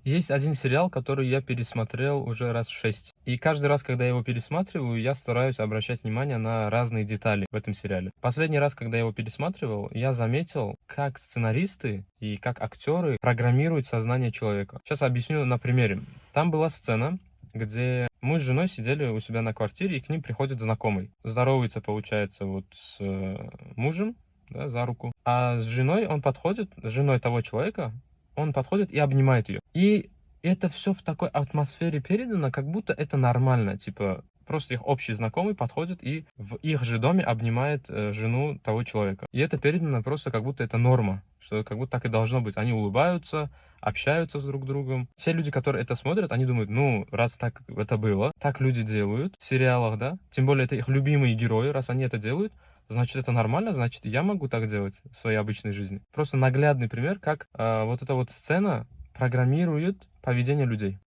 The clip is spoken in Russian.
Есть один сериал, который я пересмотрел уже раз 6. И каждый раз, когда я его пересматриваю, я стараюсь обращать внимание на разные детали в этом сериале. Последний раз, когда я его пересматривал, я заметил, как сценаристы и как актеры программируют сознание человека. Сейчас объясню на примере. Там была сцена, где мы с женой сидели у себя на квартире, и к ним приходит знакомый. Здоровается, получается, вот с мужем, да, за руку. А с женой он подходит, с женой того человека, он подходит и обнимает ее. И это все в такой атмосфере передано, как будто это нормально. Типа, просто их общий знакомый подходит и в их же доме обнимает жену того человека. И это передано просто как будто это норма, что как будто так и должно быть. Они улыбаются, общаются с друг другом. Все люди, которые это смотрят, они думают, ну, раз так это было, так люди делают в сериалах, да, тем более это их любимые герои, раз они это делают, значит, это нормально, значит, я могу так делать в своей обычной жизни. Просто наглядный пример, как вот эта вот сцена программирует поведение людей.